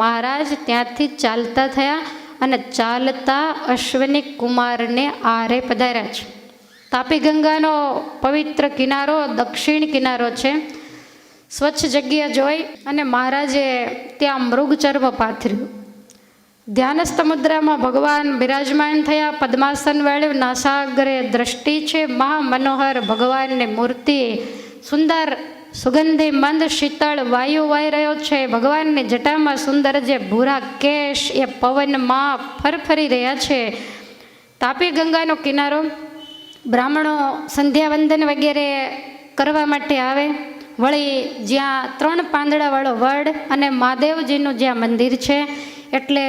મહારાજ ત્યાંથી ચાલતા થયા અને ચાલતા અશ્વિની કુમારને આરે પધાર્યા છે. તાપી ગંગાનો પવિત્ર કિનારો દક્ષિણ કિનારો છે. સ્વચ્છ જગ્યા જોઈ અને મહારાજે ત્યાં મૃગચર્મ પાથર્યું. ધ્યાનસ્થ મુદ્રામાં ભગવાન બિરાજમાન થયા. પદ્માસન વેળ્યું, નાસાગ્રે દ્રષ્ટિ છે. મહામનોહર ભગવાનની મૂર્તિ, સુંદર સુગંધી મંદ શીતળ વાયુ વાઈ રહ્યો છે. ભગવાનની જટામાં સુંદર જે ભૂરા કેશ એ પવનમાં ફરફરી રહ્યા છે. તાપી ગંગાનો કિનારો. બ્રાહ્મણો સંધ્યાવંદન વગેરે કરવા માટે આવે. વળી જ્યાં 3 પાંદડાવાળો વડ અને મહાદેવજીનું જ્યાં મંદિર છે એટલે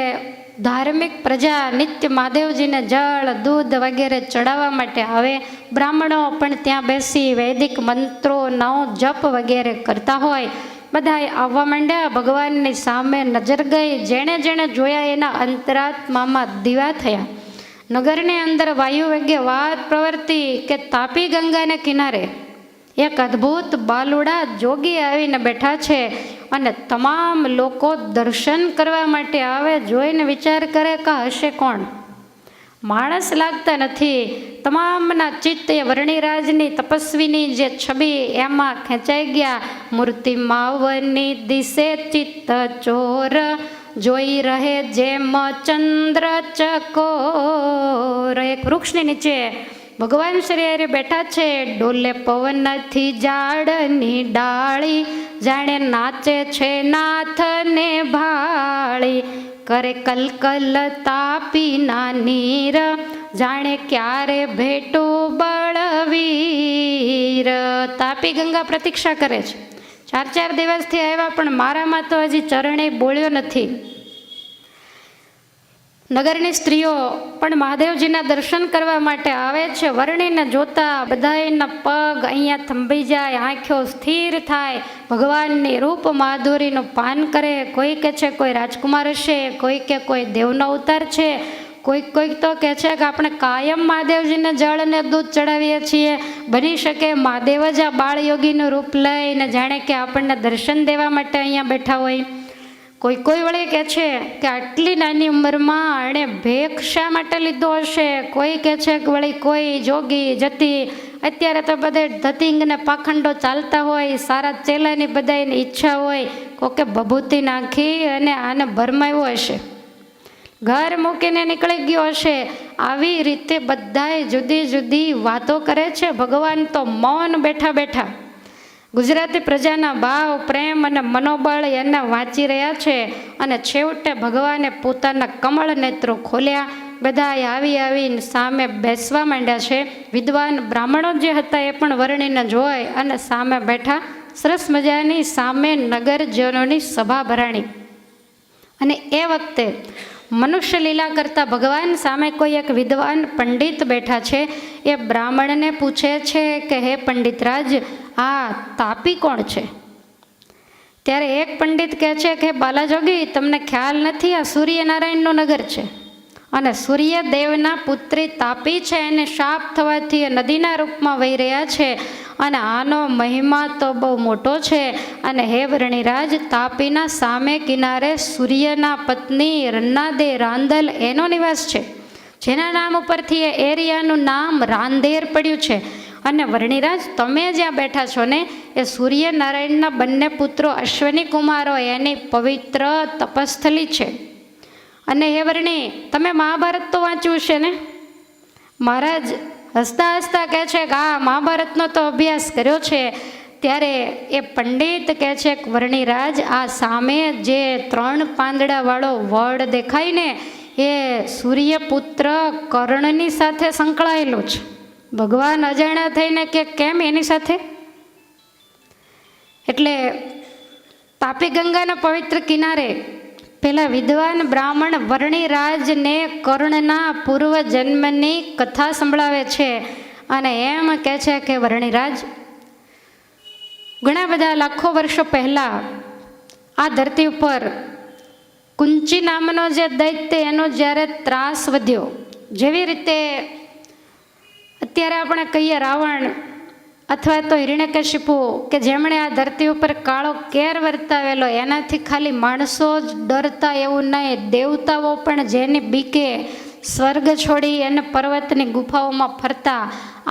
ધાર્મિક પ્રજા નિત્ય મહાદેવજીને જળ દૂધ વગેરે ચડાવવા માટે આવે. બ્રાહ્મણો પણ ત્યાં બેસી વૈદિક મંત્રોનો જપ વગેરે કરતા હોય. બધા આવવા માંડ્યા. ભગવાનની સામે નજર ગઈ. જેણે જેણે જોયા એના અંતરાત્મામાં દીવા થયા. નગરની અંદર વાયુ વેગે વાત પ્રવર્તી કે તાપી ગંગાને કિનારે એક અદ્ભુત બાલુડા જોગી આવીને બેઠા છે અને તમામ લોકો દર્શન કરવા માટે આવે. જોઈને વિચાર કરે કે હશે કોણ? માણસ લાગતા નથી. તમામના ચિત્ત એ વર્ણિરાજની તપસ્વીની જે છબી એમાં ખેંચાઈ ગયા. મૂર્તિ માવની દિશે ચિત્ત ચોર, જોઈ રહે જેમ ચંદ્ર ચકોર. એક વૃક્ષની નીચે ભગવાન શ્રી હરિ બેઠા છે. ડોલે પવનથી ઝાડની ડાળી, જાણે નાચે છે નાથને ભાળી. કરે કલકલ તાપીના નીર, જાણે ક્યારે ભેટું બળવીર. તાપી ગંગા પ્રતીક્ષા કરે છે. 4 દિવસથી આવ્યા પણ મારામાં તો હજી ચરણે બોલ્યો નથી. નગરની સ્ત્રીઓ પણ મહાદેવજીના દર્શન કરવા માટે આવે છે. વર્ણિને જોતા બધાના પગ અહીંયા થંભી જાય, આંખો સ્થિર થાય. ભગવાનની રૂપ માધુરીનું પાન કરે. કોઈ કહે છે કોઈ રાજકુમાર હશે, કોઈ કે કોઈ દેવનો અવતાર છે, કોઈક તો કહે છે કે આપણે કાયમ મહાદેવજીને જળ અને દૂધ ચડાવીએ છીએ. બની શકે મહાદેવ જ આ બાળયોગીનું રૂપ લઈને જાણે કે આપણને દર્શન દેવા માટે અહીંયા બેઠા હોય. કોઈ વળી કહે છે કે આટલી નાની ઉંમરમાં એણે ભેખ શા માટે લીધો હશે. કોઈ કહે છે કે વળી કોઈ જોગી જતી. અત્યારે તો બધે ધતિંગને પાખંડો ચાલતા હોય. સારા ચેલાની બધાની ઈચ્છા હોય. કોકે ભભૂતિ નાખી અને આને ભરમાવ્યો હશે, ઘર મૂકીને નીકળી ગયો હશે. આવી રીતે બધાએ જુદી જુદી વાતો કરે છે. ભગવાન તો મૌન બેઠા બેઠા ગુજરાતી પ્રજાના ભાવ પ્રેમ અને મનોબળ એને વાંચી રહ્યા છે. અને છેવટે ભગવાને પોતાના કમળ નેત્રો ખોલ્યા. બધા આવીને સામે બેસવા માંડ્યા છે. વિદ્વાન બ્રાહ્મણો જે હતા એ પણ વર્ણિને જોઈ અને સામે બેઠા. સરસ મજાની સામે નગરજનોની સભા ભરાણી. અને એ વખતે મનુષ્ય લીલા કરતા ભગવાન સામે કોઈ એક વિદ્વાન પંડિત બેઠા છે. એ બ્રાહ્મણને પૂછે છે કે હે પંડિતરાજ, આ તાપી કોણ છે? ત્યારે એક પંડિત કહે છે કે બાલાજોગી, તમને ખ્યાલ નથી, આ સૂર્યનારાયણનું નગર છે. અને સૂર્યદેવના પુત્રી તાપી છે. એને શાપ થવાથી નદીના રૂપમાં વહી રહ્યા છે. અને આનો મહિમા તો બહુ મોટો છે. અને હે વર્ણિરાજ, તાપીના સામે કિનારે સૂર્યના પત્ની રન્નાદે રાંદલ એનો નિવાસ છે, જેના નામ ઉપરથી એ એરિયાનું નામ રાંદેર પડ્યું છે. અને વર્ણિરાજ, તમે જ્યાં બેઠા છો ને એ સૂર્યનારાયણના બંને પુત્રો અશ્વિની કુમારો એની પવિત્ર તપસ્થલી છે. અને હે વર્ણિ, તમે મહાભારત તો વાંચ્યું છે ને? મહારાજ હસતા હસતા કહે છે કે આ મહાભારતનો તો અભ્યાસ કર્યો છે. ત્યારે એ પંડિત કહે છે કે વર્ણિરાજ, આ સામે જે 3 પાંદડાવાળો વડ દેખાય ને એ સૂર્યપુત્ર કર્ણની સાથે સંકળાયેલો છે. ભગવાન અજાણ્યા થઈને કે કેમ એની સાથે? એટલે તાપી ગંગાના પવિત્ર કિનારે પેલા વિદ્વાન બ્રાહ્મણ વર્ણિરાજને કર્ણના પૂર્વ જન્મની કથા સંભળાવે છે. અને એમ કહે છે કે વર્ણિરાજ, ઘણા બધા લાખો વર્ષો પહેલાં આ ધરતી ઉપર કુંચી નામનો જે દૈત્ય એનો જ્યારે ત્રાસ વધ્યો, જેવી રીતે અત્યારે આપણે કહીએ રાવણ અથવા તો હિરણ્યકશિપુ કે જેમણે આ ધરતી ઉપર કાળો કેર વર્તાવેલો, એનાથી ખાલી માણસો જ ડરતા એવું નહીં, દેવતાઓ પણ જેની બીકે સ્વર્ગ છોડી અને પર્વતની ગુફાઓમાં ફરતા,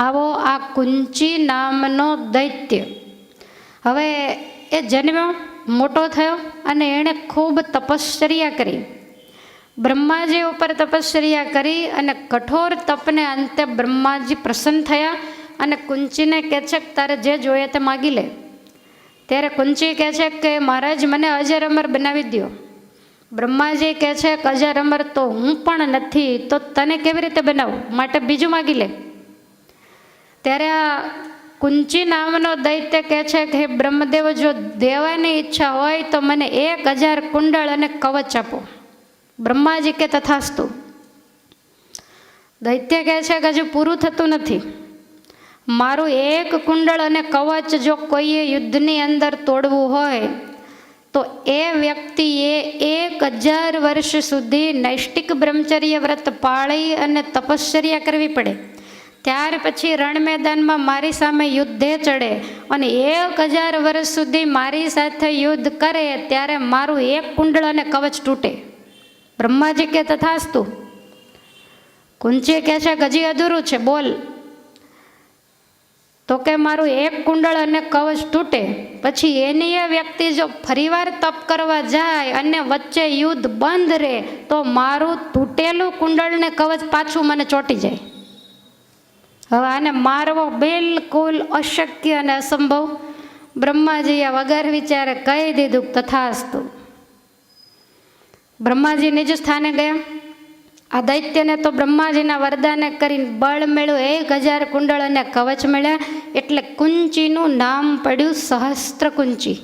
આવો આ કુંચી નામનો દૈત્ય. હવે એ જન્મ્યો, મોટો થયો અને એણે ખૂબ તપશ્ચર્યા કરી. બ્રહ્માજી ઉપર તપશ્ચર્યા કરી અને કઠોર તપને અંતે બ્રહ્માજી પ્રસન્ન થયા અને કુંચીને કહે છે કે તારે જે જોઈએ તે માગી લે. ત્યારે કુંચી કહે છે કે મહારાજ મને અજર અમર બનાવી દો. બ્રહ્માજી કહે છે કે અજર અમર તો હું પણ નથી, તો તને કેવી રીતે બનાવું, માટે બીજું માગી લે. ત્યારે આ કુંચી નામનો દૈત્ય કહે છે કે હે બ્રહ્મદેવ, જો દેવાની ઈચ્છા હોય તો મને 1000 કુંડળ અને કવચ આપો. બ્રહ્માજી કે તથાસ્તુ. દૈત્ય કહે છે કે હજુ પૂરું થતું નથી. મારું 1 કુંડળ અને કવચ જો કોઈએ યુદ્ધની અંદર તોડવું હોય તો એ વ્યક્તિએ 1000 વર્ષ સુધી નૈષ્ટિક બ્રહ્મચર્ય વ્રત પાળી અને તપશ્ચર્યા કરવી પડે. ત્યાર પછી રણ મેદાનમાં મારી સામે યુદ્ધે ચડે અને 1000 વર્ષ સુધી મારી સાથે યુદ્ધ કરે, ત્યારે મારું 1 કુંડળ અને કવચ તૂટે. બ્રહ્માજી કે તથાસ્તુ. કુંચી કહે છે કે હજી અધૂરું છે, બોલ. તો કે મારું 1 કુંડળ અને કવચ તૂટે પછી એની એ વ્યક્તિ જો ફરીવાર તપ કરવા જાય અને વચ્ચે યુદ્ધ બંધ રહે તો મારું તૂટેલું કુંડળ ને કવચ પાછું મને ચોંટી જાય. હવે આને મારવો બિલકુલ અશક્ય અને અસંભવ. બ્રહ્માજીએ વગર વિચારે કહી દીધું તથાસ્તુ. બ્રહ્માજી નિજ સ્થાને ગયા. આ દૈત્યને તો બ્રહ્માજીના વરદાને કરીને બળ મળ્યું, 1000 કુંડળ અને કવચ મળ્યા, એટલે કુંચીનું નામ પડ્યું સહસ્ત્રકુંચી.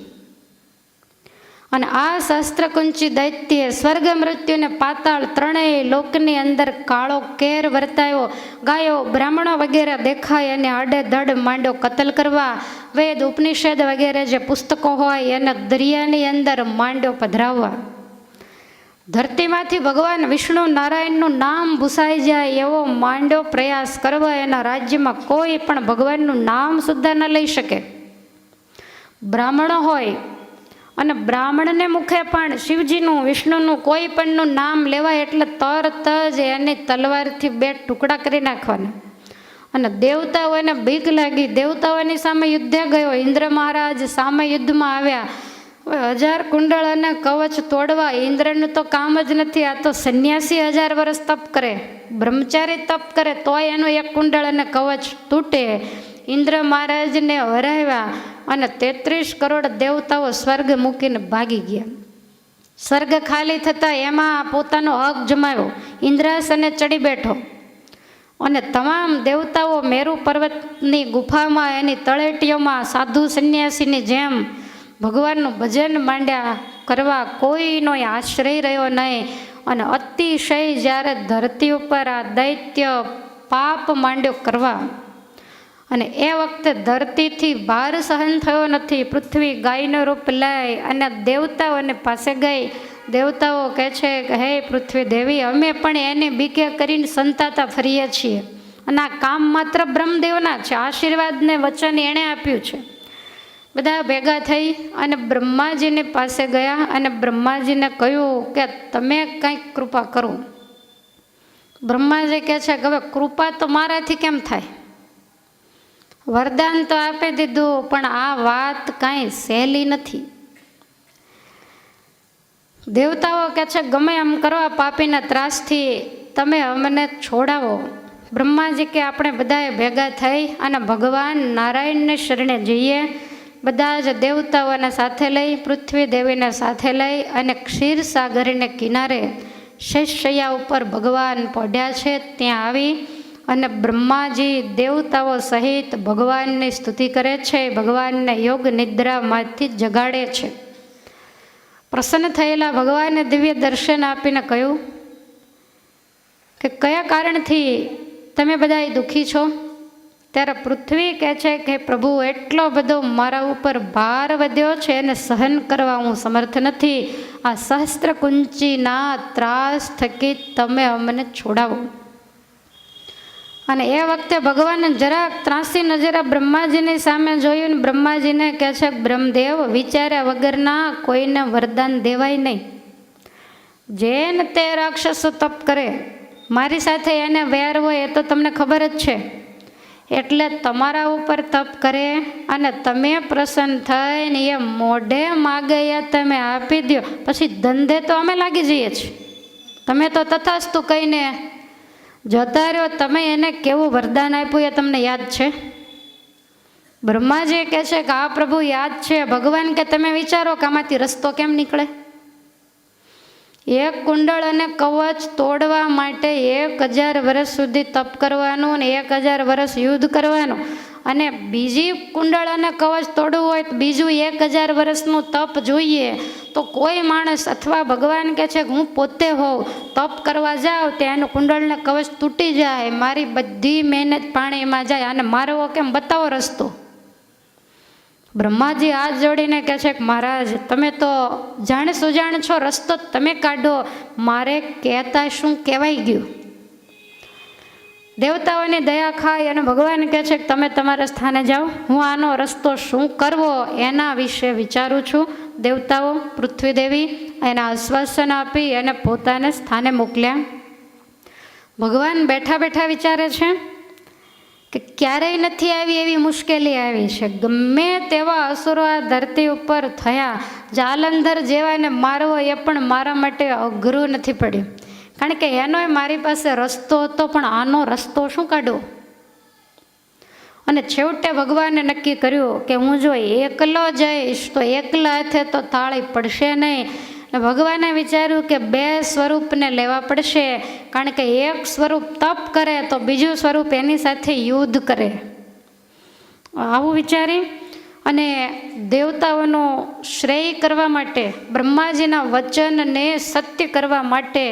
અને આ સહસ્ત્રકુંચી દૈત્યે સ્વર્ગ મૃત્યુને પાતાળ ત્રણેય લોકની અંદર કાળો કેર વર્તાયો. ગાયો બ્રાહ્મણો વગેરે દેખાય અને આડેધડ માંડ્યો કતલ કરવા. વેદ ઉપનિષદ વગેરે જે પુસ્તકો હોય એને દરિયાની અંદર માંડ્યો પધરાવવા. ધરતીમાંથી ભગવાન વિષ્ણુ નારાયણનું નામ ભૂસાઈ જાય એવો માંડ્યો પ્રયાસ કરવા. એના રાજ્યમાં કોઈ પણ ભગવાનનું નામ સુદ્ધા ન લઈ શકે. બ્રાહ્મણો હોય અને બ્રાહ્મણને મુખે પણ શિવજીનું વિષ્ણુનું કોઈ પણનું નામ લેવાય એટલે તરત જ એની તલવારથી 2 ટુકડા કરી નાખવાના. અને દેવતાઓને બીક લાગી, દેવતાઓની સામે યુદ્ધે ગયો. ઇન્દ્ર મહારાજ સામે યુદ્ધમાં આવ્યા. 1000 કુંડળ અને કવચ તોડવા ઇન્દ્રનું તો કામ જ નથી. આ તો સંન્યાસી 1000 વર્ષ તપ કરે, બ્રહ્મચારી તપ કરે તોય એનું 1 કુંડળ અને કવચ તૂટે. ઇન્દ્ર મહારાજને હરાવ્યા અને 33 કરોડ દેવતાઓ સ્વર્ગ મૂકીને ભાગી ગયા. સ્વર્ગ ખાલી થતાં એમાં પોતાનો હક જમાવ્યો, ઇન્દ્રાસને ચડી બેઠો અને તમામ દેવતાઓ મેરુ પર્વતની ગુફામાં એની તળેટીઓમાં સાધુ સંન્યાસીની જેમ ભગવાનનું ભજન માંડ્યા કરવા. કોઈનો આશ્રય રહ્યો નહીં. અને અતિશય જ્યારે ધરતી ઉપર આ દૈત્ય પાપ માંડ્યો કરવા અને એ વખતે ધરતીથી ભાર સહન થયો નથી. પૃથ્વી ગાયનું રૂપ લઈ અને દેવતાઓને પાસે ગઈ. દેવતાઓ કહે છે કે હે પૃથ્વી દેવી, અમે પણ એની બીકે કરીને સંતાતા ફરીએ છીએ અને આ કામ માત્ર બ્રહ્મદેવના છે, આશીર્વાદને વચન એણે આપ્યું છે. બધા ભેગા થઈ અને બ્રહ્માજીની પાસે ગયા અને બ્રહ્માજીને કહ્યું કે તમે કંઈક કૃપા કરો. બ્રહ્માજી કહે છે કે હવે કૃપા તો મારાથી કેમ થાય, વરદાન તો આપી દીધું પણ આ વાત કાંઈ સહેલી નથી. દેવતાઓ કહે છે ગમે એમ કરો, આ પાપીના ત્રાસથી તમે અમને છોડાવો. બ્રહ્માજી કે આપણે બધાએ ભેગા થઈ અને ભગવાન નારાયણને શરણે જઈએ. બધા જ દેવતાઓને સાથે લઈ, પૃથ્વી દેવીને સાથે લઈ અને ક્ષીરસાગરને કિનારે શૈશૈયા ઉપર ભગવાન પડ્યા છે ત્યાં આવી અને બ્રહ્માજી દેવતાઓ સહિત ભગવાનની સ્તુતિ કરે છે, ભગવાનને યોગ નિદ્રામાંથી જગાડે છે. પ્રસન્ન થયેલા ભગવાને દિવ્ય દર્શન આપીને કહ્યું કે કયા કારણથી તમે બધા દુઃખી છો. ત્યારે પૃથ્વી કહે છે કે પ્રભુ, એટલો બધો મારા ઉપર ભાર વધ્યો છે અને સહન કરવા હું સમર્થ નથી. આ સહસ્ત્રકુંચીના ત્રાસ થકી તમે અમને છોડાવો. અને એ વખતે ભગવાને જરાક ત્રાસી નજરે બ્રહ્માજીની સામે જોયું ને બ્રહ્માજીને કહે છે, બ્રહ્મદેવ, વિચાર્યા વગરના કોઈને વરદાન દેવાય નહીં. જેને તે રાક્ષસો તપ કરે, મારી સાથે એને વેર હોય એ તો તમને ખબર જ છે. એટલે તમારા ઉપર તપ કરે અને તમે પ્રસન્ન થઈને એ મોઢે માગે એ તમે આપી દો, પછી ધંધે તો અમે લાગી જઈએ છીએ. તમે તો તથાસ્તુ કહીને જતા રહ્યો. તમે એને કેવું વરદાન આપ્યું એ તમને યાદ છે? બ્રહ્માજી કહે છે કે આ પ્રભુ યાદ છે. ભગવાન કે તમે વિચારો કે આમાંથી રસ્તો કેમ નીકળે. એક કુંડળ અને કવચ તોડવા માટે 1000 વર્ષ સુધી તપ કરવાનું અને 1000 વર્ષ યુદ્ધ કરવાનું, અને બીજી કુંડળ અને કવચ તોડવું હોય તો બીજું 1000 વર્ષનું તપ જોઈએ. તો કોઈ માણસ અથવા ભગવાન કહે છે કે હું પોતે હોઉં, તપ કરવા જાઉં ત્યાં કુંડળને કવચ તૂટી જાય, મારી બધી મહેનત પાણીમાં જાય, અને મારવો કેમ, બતાવો રસ્તો. બ્રહ્માજી હાથ જોડીને કહે છે કે મહારાજ, તમે તો જાણે સુજાણ છો, રસ્તો તમે કાઢો, મારે કહેતા શું કહેવાય ગયું. દેવતાઓની દયા ખાય અને ભગવાન કહે છે કે તમે તમારા સ્થાને જાઓ, હું આનો રસ્તો શું કરવો એના વિશે વિચારું છું. દેવતાઓ, પૃથ્વી દેવી એના આશ્વાસન આપી અને પોતાને સ્થાને મોકલ્યા. ભગવાન બેઠા બેઠા વિચારે છે કે ક્યારેય નથી આવી એવી મુશ્કેલી આવી છે. ગમે તેવા અસુરો આ ધરતી ઉપર થયા, જાલંધર જેવાને મારવો એ પણ મારા માટે અઘરું નથી પડ્યું, કારણ કે એનોય મારી પાસે રસ્તો હતો, પણ આનો રસ્તો શું કાઢવો. અને છેવટે ભગવાને નક્કી કર્યું કે હું જો એકલો જઈશ તો એકલા હાથે તો તાળી પડશે નહીં. ભગવાને વિચાર્યું કે 2 સ્વરૂપને લેવા પડશે, કારણ કે એક સ્વરૂપ તપ કરે તો બીજું સ્વરૂપ એની સાથે યુદ્ધ કરે. આવું વિચારી અને દેવતાઓનો શ્રેય કરવા માટે, બ્રહ્માજીના વચનને સત્ય કરવા માટે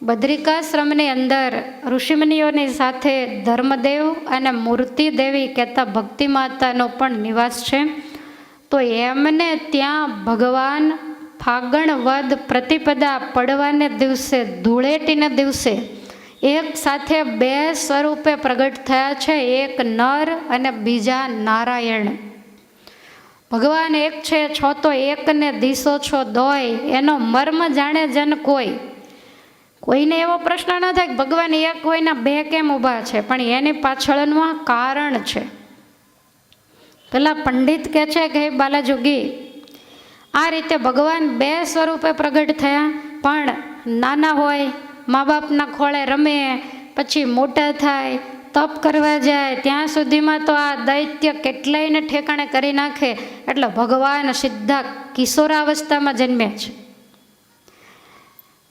બદ્રિકાશ્રમની અંદર ઋષિમુનિઓની સાથે ધર્મદેવ અને મૂર્તિ દેવી કહેતા ભક્તિ માતાનો પણ નિવાસ છે. તો એમને ત્યાં ભગવાન ફાગણ વદ પ્રતિપદા પડવાને દિવસે, ધૂળેટીને દિવસે એક સાથે 2 સ્વરૂપે પ્રગટ થયા છે. એક નર અને બીજા નારાયણ. ભગવાન એક છે, છો તો એકને દિશો છો દોય, એનો મર્મ જાણે જન કોઈ. કોઈને એવો પ્રશ્ન ન થાય કે ભગવાન એક હોયના 2 કેમ ઊભા છે, પણ એની પાછળનું આ કારણ છે. પેલા પંડિત કહે છે કે હે બાલાજોગી, આ રીતે ભગવાન 2 સ્વરૂપે પ્રગટ થયા, પણ નાના હોય, મા બાપના ખોળે રમે, પછી મોટા થાય, તપ કરવા જાય, ત્યાં સુધીમાં તો આ દૈત્ય કેટલાયને ઠેકાણે કરી નાખે, એટલે ભગવાન સીધા કિશોરાવસ્થામાં જન્મ્યા છે.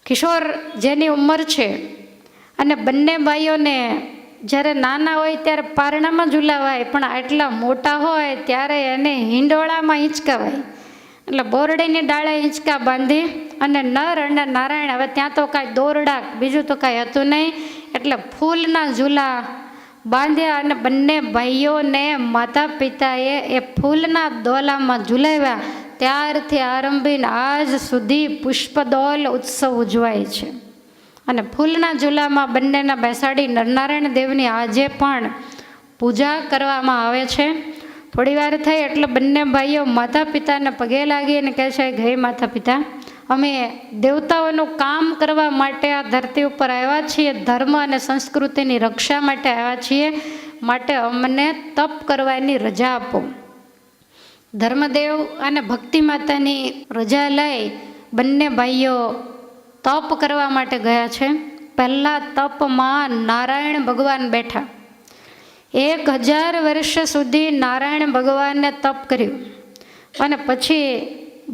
કિશોર જેની ઉંમર છે, અને બંને ભાઈઓને જ્યારે નાના હોય ત્યારે પારણામાં ઝુલાવાય, પણ આટલા મોટા હોય ત્યારે એને હિંડોળામાં હિંચકાવાય. એટલે બોરડીની ડાળે હિંચકા બાંધી અને નર અને નારાયણ, હવે ત્યાં તો કાંઈ દોરડા બીજું તો કાંઈ હતું નહીં, એટલે ફૂલના ઝૂલા બાંધ્યા અને બંને ભાઈઓને માતા પિતાએ એ ફૂલના દોલામાં ઝુલાવ્યા. ત્યારથી આરંભીને આજ સુધી પુષ્પદોલ ઉત્સવ ઉજવાય છે. અને ફૂલના ઝૂલામાં બંનેના બેસાડી નરનારાયણ દેવની આજે પણ પૂજા કરવામાં આવે છે. થોડી વાર થઈ એટલે બંને ભાઈઓ માતા પિતાને પગે લાગી અને કહે છે કે હે માતા પિતા, અમે દેવતાઓનું કામ કરવા માટે આ ધરતી ઉપર આવ્યા છીએ, ધર્મ અને સંસ્કૃતિની રક્ષા માટે આવ્યા છીએ, માટે અમને તપ કરવાની રજા આપો. ધર્મદેવ અને ભક્તિ માતાની રજા લઈ બંને ભાઈઓ તપ કરવા માટે ગયા છે. પહેલાં તપમાં નારાયણ ભગવાન બેઠા. 1000 વર્ષ સુધી નારાયણ ભગવાનને તપ કર્યું, અને પછી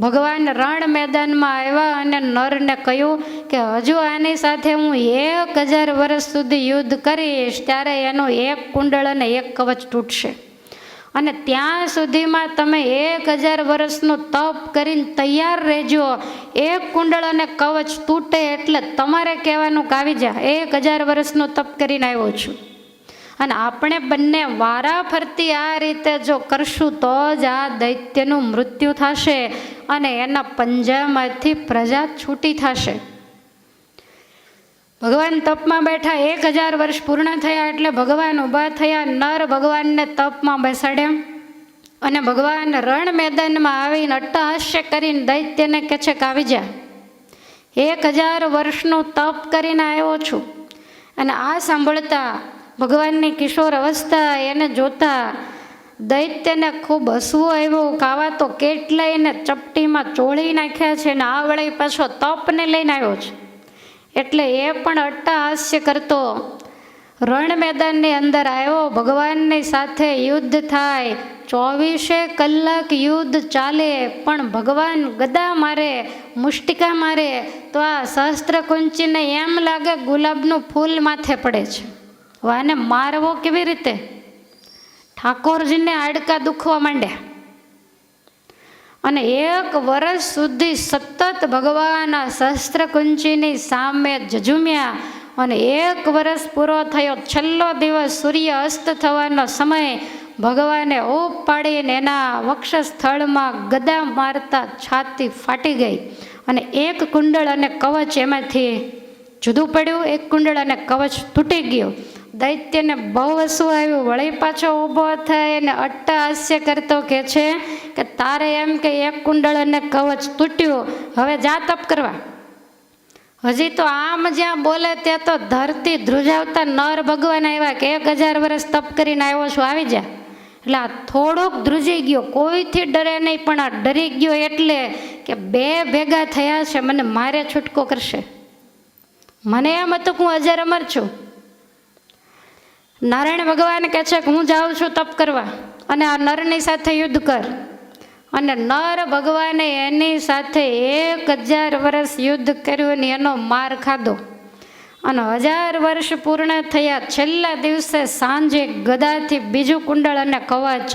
ભગવાન રણ મેદાનમાં આવ્યા અને નરને કહ્યું કે હજુ આની સાથે હું 1000 વર્ષ સુધી યુદ્ધ કરીશ, ત્યારે એનું 1 કુંડળ અને 1 કવચ તૂટશે, અને ત્યાં સુધીમાં તમે 1000 વર્ષનું તપ કરીને તૈયાર રહેજો. 1 કુંડળ અને કવચ તૂટે એટલે તમારે કહેવાનું કે આવી જા, 1000 વર્ષનું તપ કરીને આવ્યો છું. અને આપણે બંને વારા ફરતી આ રીતે જો કરશું તો જ આ દૈત્યનું મૃત્યુ થશે અને એના પંજામાંથી પ્રજા છૂટી થશે. ભગવાન તપમાં બેઠા, 1000 વર્ષ પૂર્ણ થયા એટલે ભગવાન ઊભા થયા. નર ભગવાનને તપમાં બેસાડ્યા અને ભગવાન રણ મેદાનમાં આવીને અટ્ટહાસ્ય કરીને દૈત્યને કહે છે કે આવી જા, 1000 વર્ષનું તપ કરીને આવ્યો છું. અને આ સાંભળતા ભગવાનની કિશોર અવસ્થા એને જોતા દૈત્યને ખૂબ હસવું આવ્યું. કાવા તો કેટલાયને ચપટીમાં ચોળી નાખ્યા છે ને આ વળી પાછો તપને લઈને આવ્યો છે. એટલે એ પણ અટ્ટહાસ્ય કરતો રણ મેદાનની અંદર આવ્યો. ભગવાનની સાથે યુદ્ધ થાય, 24 કલાક યુદ્ધ ચાલે, પણ ભગવાન ગદા મારે, મુષ્ટિકા મારે તો આ સહસ્ત્ર કુંચીને એમ લાગે ગુલાબનું ફૂલ માથે પડે છે. આને મારવો કેવી રીતે? ઠાકોરજીને હાડકા દુખવા માંડ્યા. અને 1 વર્ષ સુધી સતત ભગવાન આ સહસ્ત્ર કુંચીની સામે જજુમ્યા. અને 1 વર્ષ પૂરો થયો, છેલ્લો દિવસ, સૂર્ય અસ્ત થવાનો સમય, ભગવાને ઊપ પાડીને એના વક્ષસ્થળમાં ગદા મારતા છાતી ફાટી ગઈ અને 1 કુંડળ અને કવચ એમાંથી જુદું પડ્યું. 1 કુંડળ અને કવચ તૂટી ગયું. દૈત્યને બહુ હસવું આવ્યું. વળી પાછો ઊભો થાય અને અટ્ટહાસ્ય કરતો કહે છે કે તારે એમ કે 1 કુંડળ અને કવચ તૂટ્યું, હવે જા તપ કરવા. હજી તો આમ જ્યાં બોલે ત્યાં તો ધરતી ધ્રુજાવતા નર ભગવાન આવ્યા કે 1000 વર્ષ તપ કરીને આવ્યો છું, આવી જા. એટલે આ થોડોક ધ્રુજી ગયો, કોઈથી ડરે નહીં, પણ આ ડરી ગયો એટલે કે 2 ભેગા થયા છે, મને મારે છૂટકો કરશે. મને એમ હતું કે હું અજર અમર છું. નારાયણ ભગવાન કહે છે કે હું જાઉં છું તપ કરવા અને આ નરની સાથે યુદ્ધ કર. અને નર ભગવાને એની સાથે 1000 વર્ષ યુદ્ધ કર્યું અને એનો માર ખાધો. અને 1000 વર્ષ પૂર્ણ થયા, છેલ્લા દિવસે સાંજે ગદાથી બીજું કુંડળ અને કવચ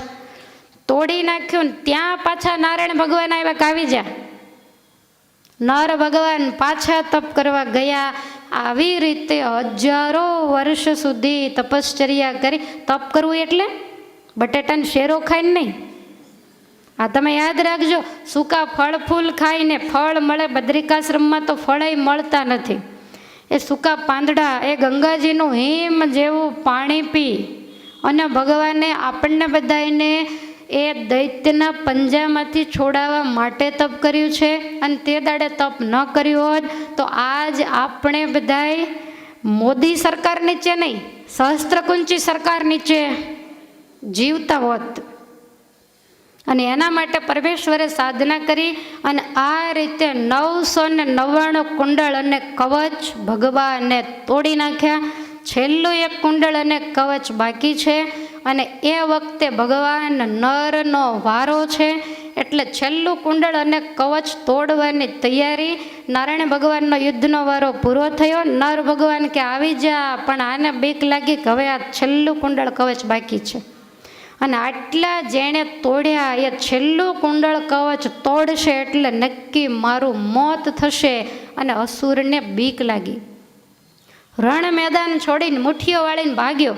તોડી નાખ્યું. ત્યાં પાછા નારાયણ ભગવાન આવ્યા કે આવી જા. નર ભગવાન પાછા તપ કરવા ગયા. આવી રીતે 1000 વર્ષ સુધી તપશ્ચર્યા કરી. તપ કરવું એટલે બટેટાને શેરો ખાઈને નહીં. આ તમે યાદ રાખજો, સૂકા ફળ ફૂલ ખાઈને ફળ મળે. બદ્રિકાશ્રમમાં તો ફળય મળતા નથી. એ સૂકા પાંદડા, એ ગંગાજીનું હિમ જેવું પાણી પી અને ભગવાને આપણને બધાને એ દૈત્યના પંજામાંથી છોડાવવા માટે તપ કર્યું છે. અને તે દાડે તપ ન કર્યું હોત તો આજ આપણે બધાય મોદી સરકાર નીચે નહીં, સહસ્ત્રકુંચી સરકાર નીચે જીવતા હોત. અને એના માટે પરમેશ્વરે સાધના કરી અને આ રીતે 999 કુંડળ અને કવચ ભગવાને તોડી નાખ્યા. છેલ્લું 1 કુંડળ અને કવચ બાકી છે અને એ વખતે ભગવાન નરનો વારો છે. એટલે છેલ્લું કુંડળ અને કવચ તોડવાની તૈયારી. નારાયણ ભગવાનનો યુદ્ધનો વારો પૂરો થયો. નર ભગવાન કે આવી જા, પણ આને બીક લાગી કે હવે આ છેલ્લું કુંડળ કવચ બાકી છે. અને આટલા જેણે તોડ્યા એ છેલ્લું કુંડળ કવચ તોડશે એટલે નક્કી મારું મોત થશે. અને અસુરને બીક લાગી, રણ મેદાન છોડીને મુઠ્ઠીઓ વાળીને ભાગ્યો.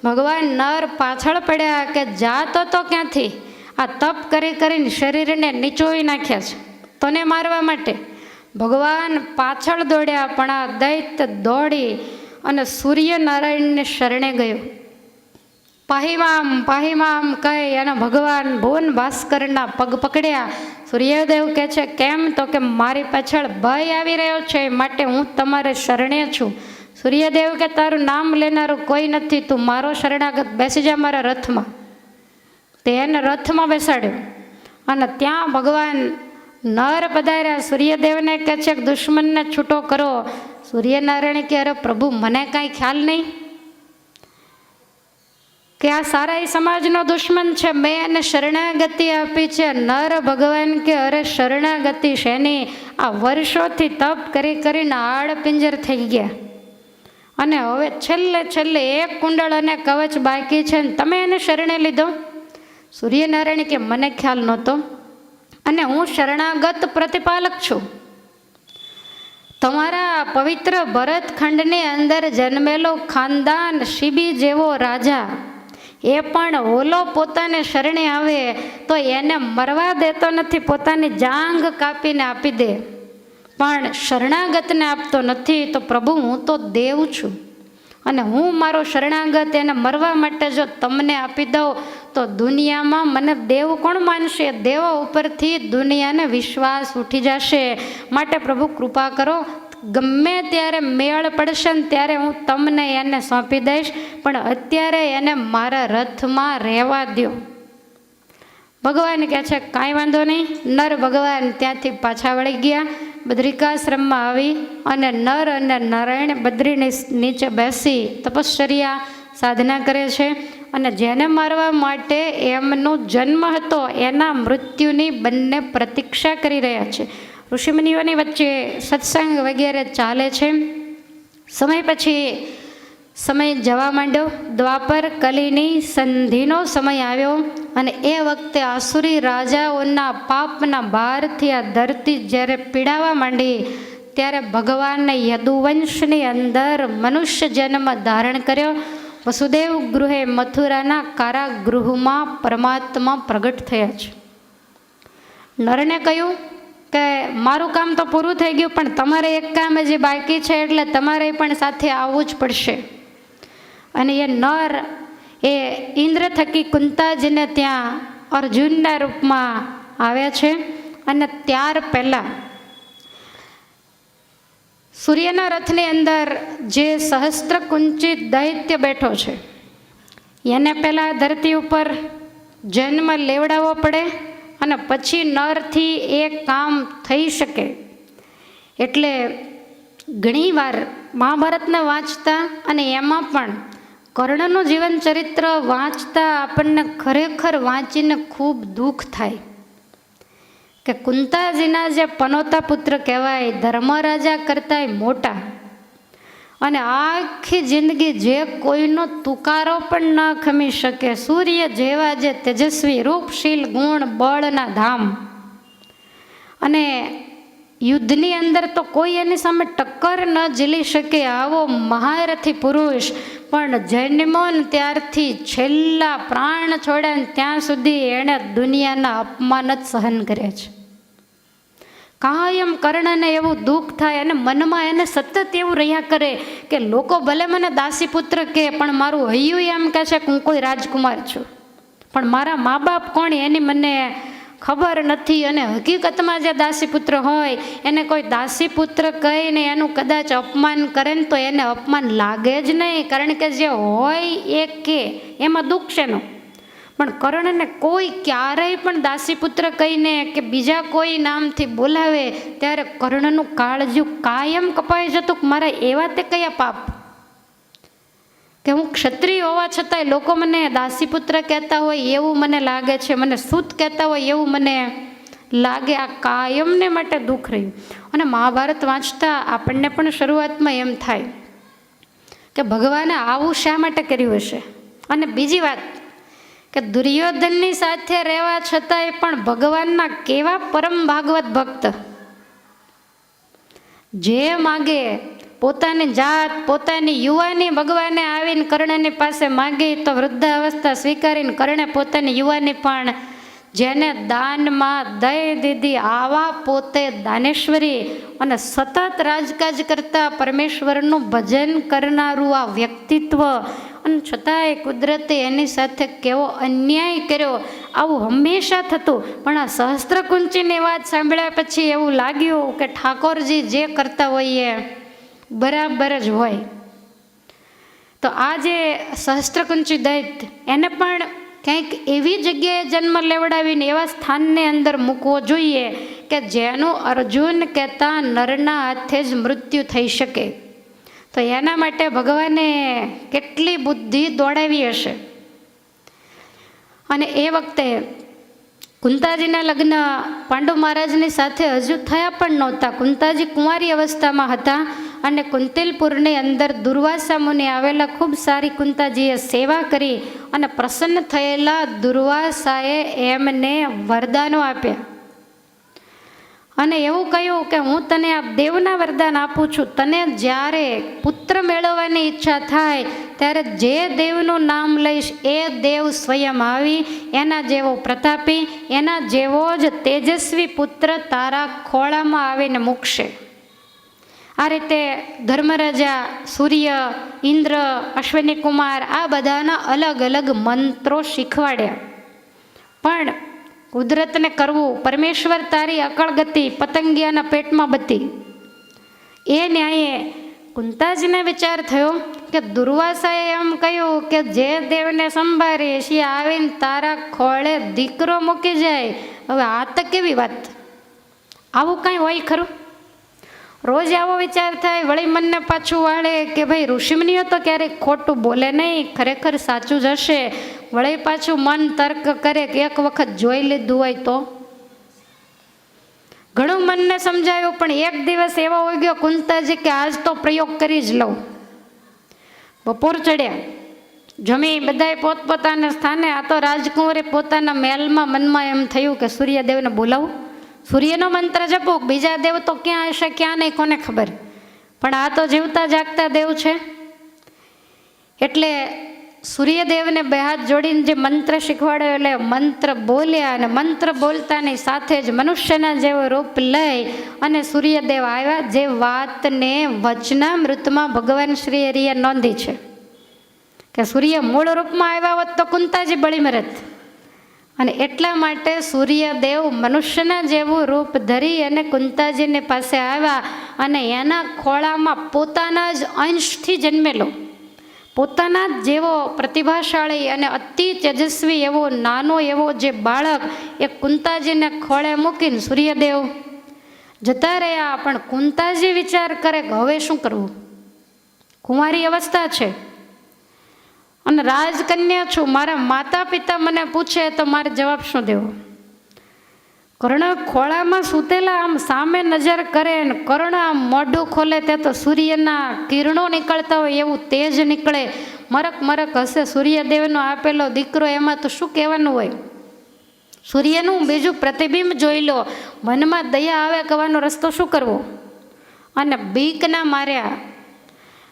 ભગવાન નર પાછળ પડ્યા કે જાતો તો ક્યાંથી, આ તપ કરી કરીને શરીરને નીચોવી નાખ્યા છે તને મારવા માટે. ભગવાન પાછળ દોડ્યા, પણ આ દૈત્ય દોડી અને સૂર્યનારાયણને શરણે ગયો. પાહીમામ કહી અને ભગવાન ભુવન ભાસ્કરના પગ પકડ્યા. સૂર્યદેવ કહે છે કેમ, તો કે મારી પાછળ ભય આવી રહ્યો છે માટે હું તમારે શરણે છું. સૂર્યદેવ કે તારું નામ લેનારું કોઈ નથી, તું મારો શરણાગત, બેસી જા મારા રથમાં. તેને રથમાં બેસાડ્યો અને ત્યાં ભગવાન નર પધાર્યા. સૂર્યદેવને કહે છે કે દુશ્મનને છૂટો કરો. સૂર્યનારાયણ કે અરે પ્રભુ મને કાંઈ ખ્યાલ નહીં કે આ સારા સમાજનો દુશ્મન છે, મેં એને શરણાગતિ આપી છે. નર ભગવાન કે અરે શરણાગતિ શેની, આ વર્ષોથી તપ કરી કરીને આડ પિંજર થઈ ગયા અને હવે છેલ્લે 1 કુંડળ અને કવચ બાકી છે ને તમે એને શરણે લીધો. સૂર્યનારાયણ કે મને ખ્યાલ નહોતો અને હું શરણાગત પ્રતિપાલક છું. તમારા પવિત્ર ભરતખંડની અંદર જન્મેલો ખાનદાન શિબી જેવો રાજા, એ પણ ઓલો પોતાને શરણે આવે તો એને મરવા દેતો નથી, પોતાની જાંઘ કાપીને આપી દે. પણ શરણાગતને આપતો નથી. તો પ્રભુ, હું તો દેવ છું, અને હું મારો શરણાગત એને મરવા માટે જો તમને આપી દઉં તો દુનિયામાં મને દેવ કોણ માનશે? દેવો ઉપરથી દુનિયાને વિશ્વાસ ઉઠી જશે. માટે પ્રભુ કૃપા કરો, ગમે ત્યારે મેળ પડશે ને ત્યારે હું તમને એને સોંપી દઈશ, પણ અત્યારે એને મારા રથમાં રહેવા દો. ભગવાન કહે છે કાંઈ વાંધો નહીં. નર ભગવાન ત્યાંથી પાછા વળી ગયા, બદ્રિકાશ્રમમાં આવી અને નર અને નારાયણ બદ્રીની નીચે બેસી તપશ્ચર્યા સાધના કરે છે. અને જેને મારવા માટે એમનો જન્મ હતો એના મૃત્યુની બંને પ્રતીક્ષા કરી રહ્યા છે. ઋષિમુનિઓની વચ્ચે સત્સંગ વગેરે ચાલે છે. સમય પછી સમય જવા માંડ્યો. દ્વાપર કલીની સંધિનો સમય આવ્યો અને એ વખતે આસુરી રાજાઓના પાપના ભારથી આ ધરતી જ્યારે પીડાવા માંડી ત્યારે ભગવાનને યદુવંશની અંદર મનુષ્ય જન્મ ધારણ કર્યો. વસુદેવ ગૃહે મથુરાના કારાગૃહમાં પરમાત્મા પ્રગટ થયા છે. નરને કહ્યું કે મારું કામ તો પૂરું થઈ ગયું, પણ તમારે એક કામ હજી બાકી છે, એટલે તમારે પણ સાથે આવવું જ પડશે. અને એ નર એ ઇન્દ્ર થકી કુંતાજીને ત્યાં અર્જુનના રૂપમાં આવ્યા છે. અને ત્યાર પહેલાં સૂર્યના રથની અંદર જે સહસ્ત્રકુંચિત દૈત્ય બેઠો છે એને પહેલાં ધરતી ઉપર જન્મ લેવડાવવો પડે અને પછી નરથી એ કામ થઈ શકે. એટલે ઘણીવાર મહાભારતને વાંચતા અને એમાં પણ કર્ણનું જીવન ચરિત્ર વાંચતા આપણને ખરેખર વાંચીને ખૂબ દુઃખ થાય કે કુંતાજીના જે પનોતા પુત્ર કહેવાય, ધર્મરાજા કરતાંય મોટા, અને આખી જિંદગી જે કોઈનો તુકારો પણ ન ખમી શકે, સૂર્ય જેવા જે તેજસ્વી રૂપશીલ ગુણ બળના ધામ, અને યુદ્ધની અંદર તો કોઈ એની સામે ટક્કર ન ઝીલી શકે આવો મહારથી પુરુષ, પણ જન્મો ત્યારથી છેલ્લા પ્રાણ છોડ્યા ત્યાં સુધી એણે દુનિયાના અપમાન જ સહન કર્યા છે. કાયમ કર્ણને એવું દુઃખ થાય અને મનમાં એને સતત એવું રહ્યા કરે કે લોકો ભલે મને દાસીપુત્ર કહે, પણ મારું હૈયું એમ કહે છે કે હું કોઈ રાજકુમાર છું, પણ મારા મા બાપ કોણ એની મને ખબર નથી. અને હકીકતમાં જે દાસીપુત્ર હોય એને કોઈ દાસીપુત્ર કહીને એનું કદાચ અપમાન કરે ને તો એને અપમાન લાગે જ નહીં, કારણ કે જે હોય એ કે એમાં દુઃખ છે નો. પણ કર્ણને કોઈ ક્યારેય પણ દાસીપુત્ર કહીને કે બીજા કોઈ નામથી બોલાવે ત્યારે કર્ણનું કાળજું કાયમ કપાઈ જતું કે મારા એવા તે કયા પાપ કે હું ક્ષત્રિય હોવા છતાંય લોકો મને દાસીપુત્ર કહેતા હોય એવું મને લાગે છે, મને સૂત કહેતા હોય એવું મને લાગે. આ કાયમને માટે દુઃખ રહ્યું. અને મહાભારત વાંચતા આપણને પણ શરૂઆતમાં એમ થાય કે ભગવાને આવું શા માટે કર્યું હશે. અને બીજી વાત કે દુર્યોધનની સાથે રહેવા છતાંય પણ ભગવાનના કેવા પરમ ભાગવત ભક્ત, જે માગે પોતાની જાત પોતાની યુવાની ભગવાને આવીને કર્ણની પાસે માગી તો વૃદ્ધાવસ્થા સ્વીકારીને કર્ણે પોતાની યુવાની પણ જેને દાનમાં દઈ દીધી, આવા પોતે દાનેશ્વરી અને સતત રાજકાજ કરતા પરમેશ્વરનું ભજન કરનારું આ વ્યક્તિત્વ, અને છતાંય કુદરતે એની સાથે કેવો અન્યાય કર્યો આવું હંમેશા થતું. પણ આ સહસ્ત્રકુંચીની વાત સાંભળ્યા પછી એવું લાગ્યું કે ઠાકોરજી જે કરતા હોઈએ બરાબર જ હોય. તો આ જે સહસ્ત્રકુંચી દૈત્ય એને પણ કંઈક એવી જગ્યાએ જન્મ લેવડાવીને એવા સ્થાનની અંદર મૂકવો જોઈએ કે જેનું અર્જુન કહેતા નરના હાથે જ મૃત્યુ થઈ શકે. તો એના માટે ભગવાને કેટલી બુદ્ધિ દોડાવી હશે. અને એ વખતે કુંતાજીના લગ્ન પાંડુ મહારાજની સાથે હજુ થયા પણ નહોતા. કુંતાજી કુંવારી અવસ્થામાં હતા અને કુંતિલપુરની અંદર દુર્વાસા મુનિ આવેલા. ખૂબ સારી કુંતાજીએ સેવા કરી અને પ્રસન્ન થયેલા દુર્વાસાએ એમને વરદાનો આપ્યા અને એવું કહ્યું કે હું તને આ દેવના વરદાન આપું છું, તને જ્યારે પુત્ર મેળવવાની ઈચ્છા થાય ત્યારે જે દેવનું નામ લઈશ એ દેવ સ્વયં આવી એના જેવો પ્રતાપી, એના જેવો જ તેજસ્વી પુત્ર તારા ખોળામાં આવીને મૂકશે. આ રીતે ધર્મરાજા, સૂર્ય, ઇન્દ્ર, અશ્વિની કુમાર આ બધાના અલગ અલગ મંત્રો શીખવાડ્યા. પણ કુદરતને કરવું, પરમેશ્વર તારી અકળ ગતિ, પતંગિયાના પેટમાં બત્તી. એ ન્યાયે કુંતાજીને વિચાર થયો કે દુર્વાસાએ એમ કહ્યું કે જે દેવને સંભાળીશ એ આવીને તારા ખોળે દીકરો મૂકી જાય. હવે આ તો કેવી વાત? આવું કાંઈ હોય ખરું? રોજ આવો વિચાર થાય. વળી મનને પાછું વાળે કે ભાઈ ઋષિમુનિઓ તો ક્યારેક ખોટું બોલે નહીં, ખરેખર સાચું જ હશે. વળી પાછું મન તર્ક કરે કે એક વખત જોઈ લીધું હોય તો. ઘણું મનને સમજાયું, પણ એક દિવસ એવો હોય ગયો કુંતાજી કે આજ તો પ્રયોગ કરી જ લઉં. બપોર ચડ્યા, જમી બધાએ પોતપોતાના સ્થાને. આ તો રાજકુંવરે પોતાના મહેલમાં મનમાં એમ થયું કે સૂર્યદેવને બોલાવું, સૂર્યનો મંત્ર જપું. બીજા દેવ તો ક્યાં હશે ક્યાં નહીં કોને ખબર, પણ આ તો જીવતા જાગતા દેવ છે. એટલે સૂર્યદેવને બે હાથ જોડીને જે મંત્ર શીખવાડ્યો એટલે મંત્ર બોલ્યા, અને મંત્ર બોલતાની સાથે જ મનુષ્યના જેવો રૂપ લઈ અને સૂર્યદેવ આવ્યા. જે વાતને વચનામૃતમાં ભગવાન શ્રી હરિએ નોંધી છે કે સૂર્ય મૂળ રૂપમાં આવ્યા હોત તો કુંતાજી બળી મરત. અને એટલા માટે સૂર્યદેવ મનુષ્યના જેવું રૂપ ધરી અને કુંતાજીની પાસે આવ્યા, અને એના ખોળામાં પોતાના જ અંશથી જન્મેલો, પોતાના જ જેવો પ્રતિભાશાળી અને અતિ તેજસ્વી એવો નાનો એવો જે બાળક એ કુંતાજીને ખોળે મૂકીને સૂર્યદેવ જતા રહ્યા. પણ કુંતાજી વિચાર કરે કે હવે શું કરવું? કુંવારી અવસ્થા છે અને રાજકન્યા છું. મારા માતા પિતા મને પૂછે તો મારે જવાબ શું દેવો? કર્ણ ખોળામાં સૂતેલા આમ સામે નજર કરે ને કર્ણ આમ મોઢું ખોલે તે તો સૂર્યના કિરણો નીકળતા હોય એવું તેજ નીકળે. મરક મરક હશે સૂર્યદેવનો આપેલો દીકરો, એમાં તો શું કહેવાનું હોય? સૂર્યનું બીજું પ્રતિબિંબ જોઈ લો, મનમાં દયા આવે કહેવાનો રસ્તો શું કરવો? અને બીકના માર્યા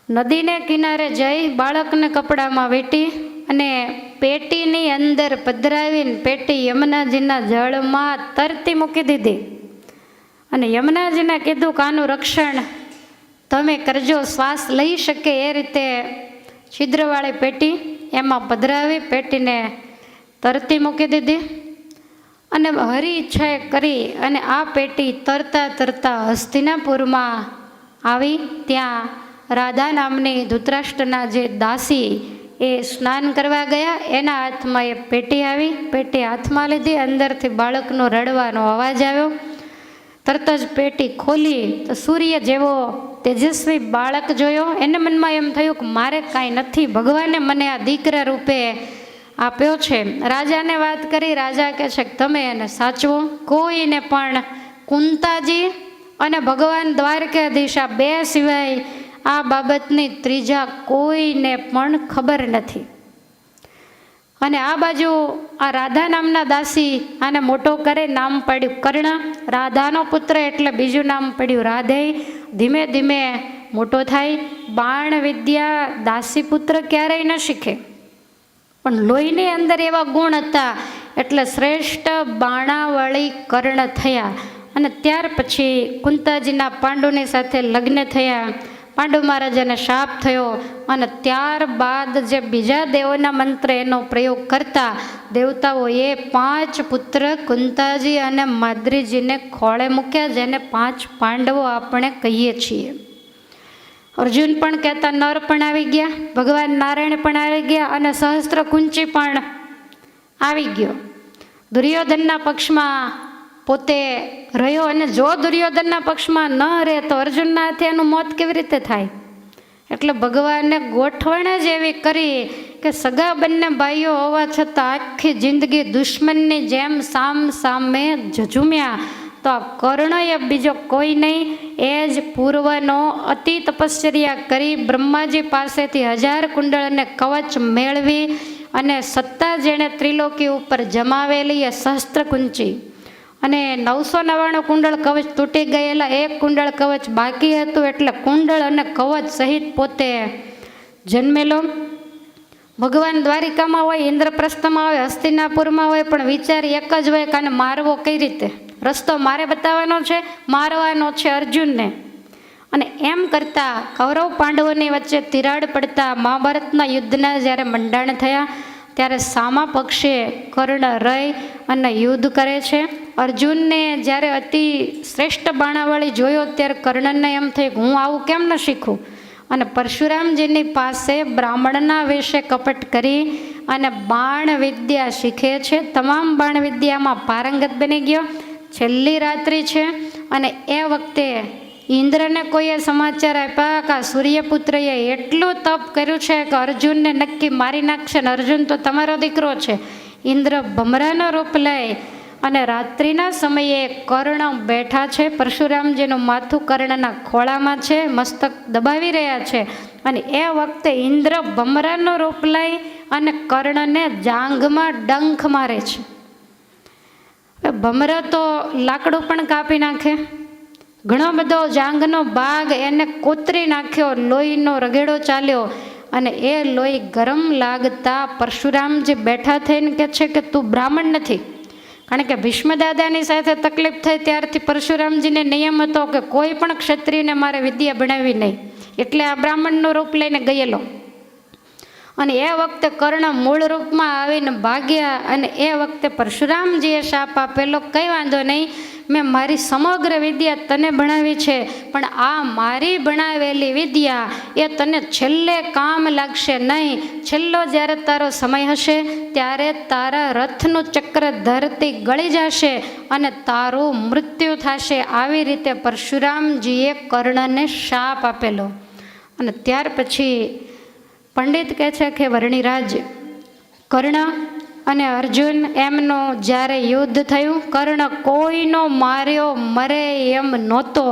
નદીને કિનારે જઈ બાળકને કપડામાં વીંટી અને પેટીની અંદર પધરાવીને પેટી યમુનાજીના જળમાં તરતી મૂકી દીધી. અને યમુનાજીને કીધું કે આનું રક્ષણ તમે કરજો, શ્વાસ લઈ શકે એ રીતે છિદ્રવાળી પેટી એમાં પધરાવી પેટીને તરતી મૂકી દીધી. અને હરી ઈચ્છાએ કરી અને આ પેટી તરતા તરતા હસ્તિનાપુરમાં આવી. ત્યાં રાધા નામની ધૃતરાષ્ટ્રના જે દાસી એ સ્નાન કરવા ગયા, એના હાથમાં એ પેટી આવી. પેટી હાથમાં લીધી, અંદરથી બાળકનો રડવાનો અવાજ આવ્યો. તરત જ પેટી ખોલી તો સૂર્ય જેવો તેજસ્વી બાળક જોયો. એને મનમાં એમ થયું કે મારે કાંઈ નથી, ભગવાને મને આ દીકરા રૂપે આપ્યો છે. રાજાને વાત કરી. રાજા કહે છે કે તમે એને સાચવો. કોઈને પણ કુંતાજી અને ભગવાન દ્વારકાધીશ આ બે સિવાય આ બાબતની ત્રીજા કોઈને પણ ખબર નથી. અને આ બાજુ આ રાધા નામના દાસી આને મોટો કરે, નામ પડ્યું કર્ણ. રાધાનો પુત્ર એટલે બીજું નામ પડ્યું રાધેય. ધીમે ધીમે મોટો થાય. બાણ વિદ્યા દાસી પુત્ર ક્યારેય ન શીખે, પણ લોહીની અંદર એવા ગુણ હતા એટલે શ્રેષ્ઠ બાણાવળી કર્ણ થયા. અને ત્યાર પછી કુંતાજીના પાંડુની સાથે લગ્ન થયા. પાંડુ મહારાજાને શાપ થયો અને ત્યારબાદ જે બીજા દેવોના મંત્ર એનો પ્રયોગ કરતા દેવતાઓએ 5 પુત્ર કુંતાજી અને માદ્રીજીને ખોળે મૂક્યા, જેને 5 પાંડવો આપણે કહીએ છીએ. અર્જુન પણ કહેતા નર પણ આવી ગયા, ભગવાન નારાયણ પણ આવી ગયા અને સહસ્ત્ર કુંચી પણ આવી ગયો. દુર્યોધનના પક્ષમાં પોતે રહ્યો, અને જો દુર્યોધનના પક્ષમાં ન રહે તો અર્જુનના હાથે એનું મોત કેવી રીતે થાય? એટલે ભગવાને ગોઠવણ જ એવી કરી કે સગા બંને ભાઈઓ હોવા છતાં આખી જિંદગી દુશ્મનની જેમ સામ સામે ઝઝુમ્યા. તો આ કર્ણ એ બીજો કોઈ નહીં, એ જ પૂર્વનો અતિ તપશ્ચર્યા કરી બ્રહ્માજી પાસેથી 1000 કુંડળ અને કવચ મેળવી અને સત્તા જેણે ત્રિલોકી ઉપર જમાવેલી એ સહસ્ત્ર કુંચી. અને 999 કુંડળ કવચ તૂટી ગયેલા, 1 કુંડળ કવચ બાકી હતું, એટલે કુંડળ અને કવચ સહિત પોતે જન્મેલો. ભગવાન દ્વારિકામાં હોય, ઇન્દ્રપ્રસ્થમાં હોય, હસ્તિનાપુરમાં હોય, પણ વિચાર એક જ હોય કે આને મારવો કઈ રીતે? રસ્તો મારે બતાવવાનો છે, મારવાનો છે અર્જુનને. અને એમ કરતાં કૌરવ પાંડવોની વચ્ચે તિરાડ પડતા મહાભારતના યુદ્ધના જ્યારે મંડાણ થયા ત્યારે સામા પક્ષે કર્ણ રહી અને યુદ્ધ કરે છે. અર્જુનને જ્યારે અતિ શ્રેષ્ઠ બાણાવાળી જોયો ત્યારે કર્ણને એમ થયું કે હું આવું કેમ ન શીખું, અને પરશુરામજીની પાસે બ્રાહ્મણના વેશે કપટ કરી અને બાણ વિદ્યા શીખે છે. તમામ બાણ વિદ્યામાં પારંગત બની ગયો. છેલ્લી રાત્રિ છે અને એ વખતે ઇન્દ્રને કોઈએ સમાચાર આપ્યા કે સૂર્યપુત્રએ એટલું તપ કર્યું છે કે અર્જુનને નક્કી મારી નાખશે ને અર્જુન તો તમારો દીકરો છે. ઇન્દ્ર ભમરાનો રૂપ લઈ અને રાત્રિના સમયે કર્ણ બેઠા છે. પરશુરામજીનું માથું કર્ણના ખોળામાં છે, મસ્તક દબાવી રહ્યા છે. અને એ વખતે ઇન્દ્ર ભમરાનો રૂપ લઈ અને કર્ણને જાંઘમાં ડંખ મારે છે. ભમરા તો લાકડું પણ કાપી નાખે, ઘણો બધો જાંઘનો ભાગ એને કોતરી નાખ્યો, લોહીનો રગેડો ચાલ્યો. અને એ લોહી ગરમ લાગતા પરશુરામજી બેઠા થઈને કહે છે કે તું બ્રાહ્મણ નથી. કારણ કે ભીષ્મ દાદાની સાથે તકલીફ થઈ ત્યારથી પરશુરામજીને નિયમ હતો કે કોઈ પણ ક્ષત્રિયને મારે વિદ્યા ભણાવી નહીં, એટલે આ બ્રાહ્મણનું રૂપ લઈને ગયેલો. અને એ વખતે કર્ણ મૂળ રૂપમાં આવીને ભાગ્યા. અને એ વખતે પરશુરામજીએ શાપ આપેલો, કંઈ વાંધો નહીં, મેં મારી સમગ્ર વિદ્યા તને ભણાવી છે, પણ આ મારી ભણાવેલી વિદ્યા એ તને છેલ્લે કામ લાગશે નહીં. છેલ્લો જ્યારે તારો સમય હશે ત્યારે તારા રથનું ચક્ર ધરતી ગળી જશે અને તારું મૃત્યુ થશે. આવી રીતે પરશુરામજીએ કર્ણને શાપ આપેલો. અને ત્યાર પછી પંડિત કહે છે કે વર્ણિરાજ કર્ણ અને અર્જુન એમનું જ્યારે યુદ્ધ થયું, કર્ણ કોઈનો માર્યો મરે એમ નહોતો.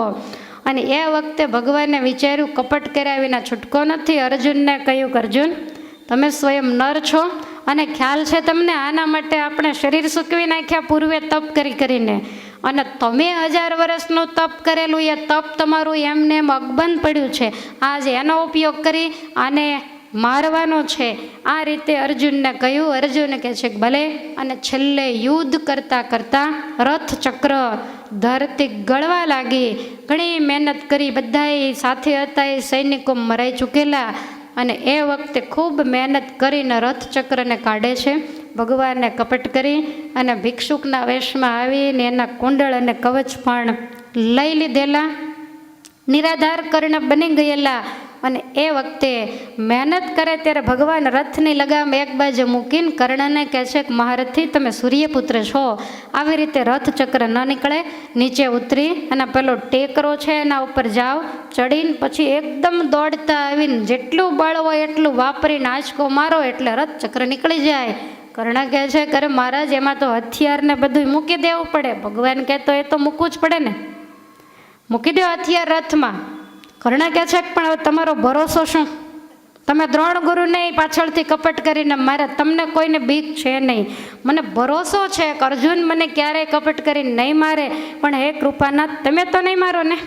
અને એ વખતે ભગવાને વિચાર્યું કપટ કર્યા વિના છૂટકો નથી. અર્જુનને કહ્યું કે અર્જુન તમે સ્વયં નર છો અને ખ્યાલ છે તમને, આના માટે આપણે શરીર સૂકવી નાખ્યા પૂર્વે તપ કરીને, અને તમે 1000 વર્ષનું તપ કરેલું એ તપ તમારું એમને એમ અકબંધ પડ્યું છે. આજે એનો ઉપયોગ કરી આને મારવાનો છે. આ રીતે અર્જુનને કહ્યું. અર્જુન કહે છે કે ભલે. અને છેલ્લે યુદ્ધ કરતાં કરતાં રથ ચક્ર ધરતી ગળવા લાગી. ઘણી મહેનત કરી, બધાએ સાથે હતા એ સૈનિકો મરાઈ ચૂકેલા. અને એ વખતે ખૂબ મહેનત કરીને રથ ચક્રને કાઢે છે. ભગવાનને કપટ કરી અને ભિક્ષુકના વેશમાં આવીને એના કુંડળ અને કવચ પણ લઈ લીધેલા. નિરાધાર કર્ણ બની ગયેલા. અને એ વખતે મહેનત કરે ત્યારે ભગવાન રથની લગામ એક બાજુ મૂકીને કર્ણને કહે છે કે મહારથી તમે સૂર્યપુત્ર છો, આવી રીતે રથ ચક્ર ન નીકળે, નીચે ઉતરી અને પેલો ટેકરો છે એના ઉપર જાઓ, ચડીને પછી એકદમ દોડતા આવીને જેટલું બળ હોય એટલું વાપરીને આંચકો મારો એટલે રથ ચક્ર નીકળી જાય. કર્ણ કહે છે કે અરે મહારાજ એમાં તો હથિયારને બધું મૂકી દેવું પડે. ભગવાન કહે તો એ તો મૂકવું જ પડે ને, મૂકી દો હથિયાર રથમાં. કર્ણ કહે છે પણ હવે તમારો ભરોસો શું? તમે દ્રોણ ગુરુ નહીં પાછળથી કપટ કરીને મારે, તમને કોઈને બીક છે નહીં. મને ભરોસો છે કે અર્જુન મને ક્યારેય કપટ કરીને નહીં મારે, પણ હે કૃપાનાથ તમે તો નહીં મારો ને.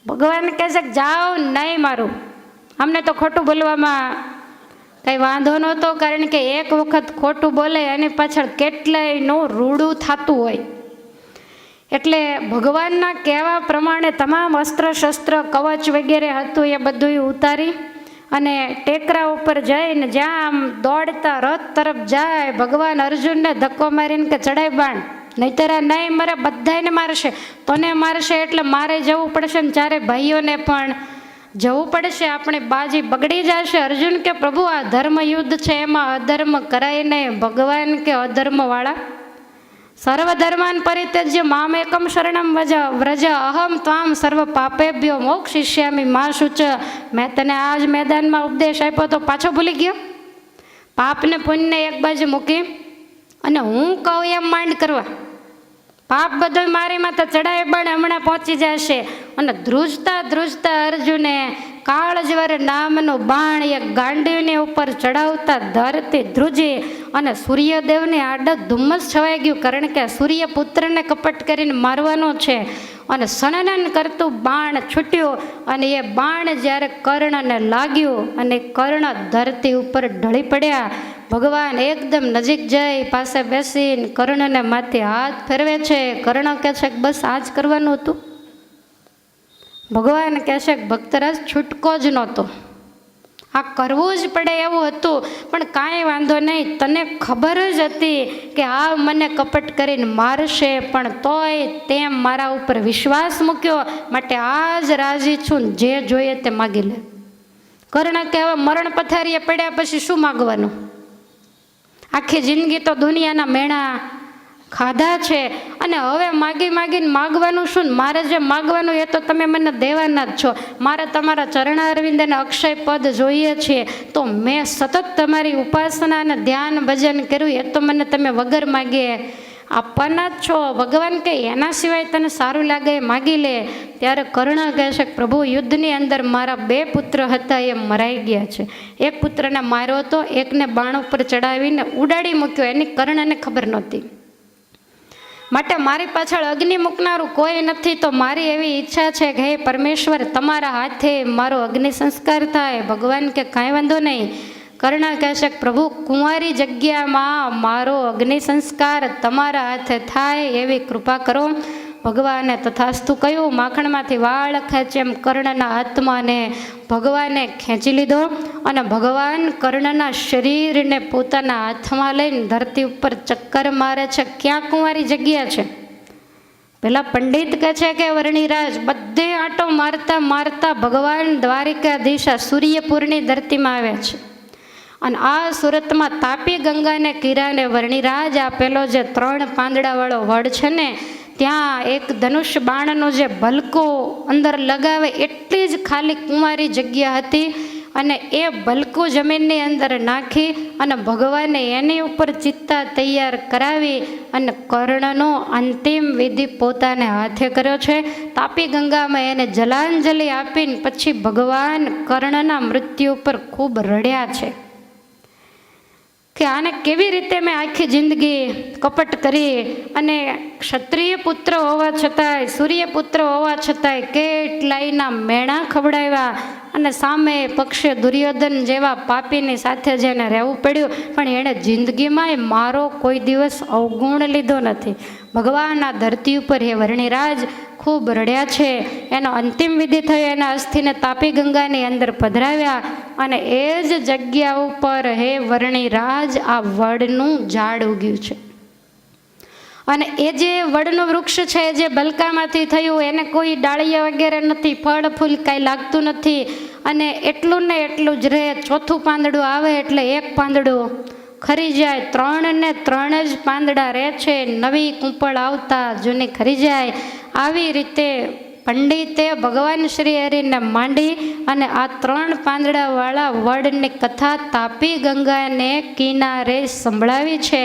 ભગવાન કહે છે કે જાઓ નહીં મારું. અમને તો ખોટું બોલવામાં કંઈ વાંધો નહોતો, કારણ કે એક વખત ખોટું બોલે એની પાછળ કેટલાયનું રૂડું થતું હોય. એટલે ભગવાનના કહેવા પ્રમાણે તમામ અસ્ત્ર શસ્ત્ર કવચ વગેરે હતું એ બધું ઉતારી અને ટેકરા ઉપર જઈને જ્યાં આમ દોડતા રથ તરફ જાય, ભગવાન અર્જુનને ધક્કો મારીને કે ચડાઈ બાણ, નહીતર નહીં મારે બધાને મારશે. તને મારશે એટલે મારે જવું પડશે ને ચારે ભાઈઓને પણ જવું પડશે, આપણી બાજી બગડી જશે. અર્જુન કે પ્રભુ આ ધર્મ યુદ્ધ છે, એમાં અધર્મ કરાય નહીં. ભગવાન કે અધર્મવાળા સર્વધર્માન પરિત્યજ્ય મામ એકમ શરણમ વ્રજ અહમ ત્વામ સર્વ પાપેભ્યો મોક્ષિષ્યામિ મા શુચ. મેં તને આજ મેદાનમાં ઉપદેશ આપ્યો તો પાછો ભૂલી ગયો? પાપને પુણ્યને એક બાજુ મૂકી અને હું કહું એમ માંડ કરવા. પાપ બધું મારી માથે ચડાય બળ હમણાં પહોંચી જશે. અને ધ્રુજતા અર્જુને કાળજવર નામનું બાણ એક ગાંડીવની ઉપર ચડાવતા ધરતી ધ્રુજી અને સૂર્યદેવની આડે ધુમ્મસ છવાઈ ગયું. કારણ કે સૂર્યપુત્રને કપટ કરીને મારવાનો છે. અને સનનન કરતું બાણ છૂટ્યું અને એ બાણ જ્યારે કર્ણને લાગ્યું અને કર્ણ ધરતી ઉપર ઢળી પડ્યા. ભગવાન એકદમ નજીક જઈ પાસે બેસીને કર્ણને માથે હાથ ફેરવે છે. કર્ણ કહે છે કે બસ આ જ કરવાનું હતું. ભગવાન કહેશે કે ભક્તરાજ છૂટકો જ નહોતો, આ કરવું જ પડે એવું હતું, પણ કાંઈ વાંધો નહીં, તને ખબર જ હતી કે આ મને કપટ કરીને મારશે, પણ તોય તેમ મારા ઉપર વિશ્વાસ મૂક્યો, માટે આજ રાજી છું, જે જોઈએ તે માગી લે. કર્ણ કે હવે મરણ પથારીએ પડ્યા પછી શું માગવાનું? આખી જિંદગી તો દુનિયાના મેણા ખાધા છે, અને હવે માગીને માગવાનું શું? મારે જે માગવાનું એ તો તમે મને દેવાના જ છો. મારે તમારા ચરણારવિંદ અને અક્ષય પદ જોઈએ છે, તો મેં સતત તમારી ઉપાસના અને ધ્યાન ભજન કર્યું, એ તો મને તમે વગર માગીએ આપવાના જ છો. ભગવાન કે એના સિવાય તને સારું લાગે એ માગી લે. ત્યારે કર્ણ કહે છે કે પ્રભુ, યુદ્ધની અંદર મારા 2 પુત્ર હતા, એ મરાઈ ગયા છે. એક પુત્રને માર્યો હતો, એકને બાણ ઉપર ચડાવીને ઉડાડી મૂક્યો, એની કર્ણને ખબર નહોતી. માટે મારી પાછળ અગ્નિ મૂકનારું કોઈ નથી, તો મારી એવી ઈચ્છા છે કે હે પરમેશ્વર, તમારા હાથે મારો અગ્નિ સંસ્કાર થાય. ભગવાન કે કાંઈ વાંધો નહીં. કર્ણ કહે છે કે પ્રભુ, કુંવારી જગ્યામાં મારો અગ્નિ સંસ્કાર તમારા હાથે થાય એવી કૃપા કરો. ભગવાને તથાસ્તુ કહ્યું. માખણમાંથી વાળ ખેંચે એમ કર્ણના આત્માને ભગવાને ખેંચી લીધો, અને ભગવાન કર્ણના શરીરને પોતાના હાથમાં લઈને ધરતી ઉપર ચક્કર મારે છે. ક્યાં કુંવારી જગ્યા છે? પેલા પંડિત કહે છે કે વર્ણિરાજ બધે આંટો મારતા મારતા ભગવાન દ્વારિકાધીશ સૂર્યપુરની ધરતીમાં આવ્યા છે, અને આ સુરતમાં તાપી ગંગાને કિરાને વર્ણિરાજ આપેલો જે 3 પાંદડાવાળો વડ છે ને, ત્યાં એક ધનુષ બાણનો જે ભલકો અંદર લગાવે એટલી જ ખાલી કુંવારી જગ્યા હતી, અને એ ભલકું જમીનની અંદર નાખી અને ભગવાને એની ઉપર ચિત્તા તૈયાર કરાવી અને કર્ણનો અંતિમ વિધિ પોતાને હાથે કર્યો છે. તાપી ગંગામાં એને જલાંજલિ આપીને પછી ભગવાન કર્ણના મૃત્યુ ઉપર ખૂબ રડ્યા છે કે આને કેવી રીતે મેં આખી જિંદગી કપટ કરી, અને ક્ષત્રિય પુત્ર હોવા છતાંય, સૂર્યપુત્ર હોવા છતાંય કેટલાયના મેણા ખવડાવ્યા, અને સામે પક્ષે દુર્યોધન જેવા પાપીની સાથે જેને રહેવું પડ્યું, પણ એણે જિંદગીમાં મારો કોઈ દિવસ અવગુણ લીધો નથી. ભગવાન આ ધરતી ઉપર હે વર્ણિરાજ ખૂબ રડ્યા છે. એનો અંતિમ વિધિ થયો, એના અસ્થિને તાપી ગંગાની અંદર પધરાવ્યા, અને એ જ જગ્યા ઉપર હે વર્ણિરાજ આ વડનું ઝાડ ઉગ્યું છે. અને એ જે વડનું વૃક્ષ છે, જે બલકામાંથી થયું, એને કોઈ ડાળિયા વગેરે નથી, ફળ ફૂલ કાંઈ લાગતું નથી, અને એટલું ને એટલું જ રહે. 4થું પાંદડું આવે એટલે 1 પાંદડું ખરી જાય, 3 ને 3 જ પાંદડા રહે છે, નવી કૂંપળ આવતા જૂની ખરી જાય. આવી રીતે પંડિતે ભગવાન શ્રી હરિને માંડી અને આ 3 પાંદડાવાળા વડની કથા તાપી ગંગાને કિનારે સંભળાવી છે.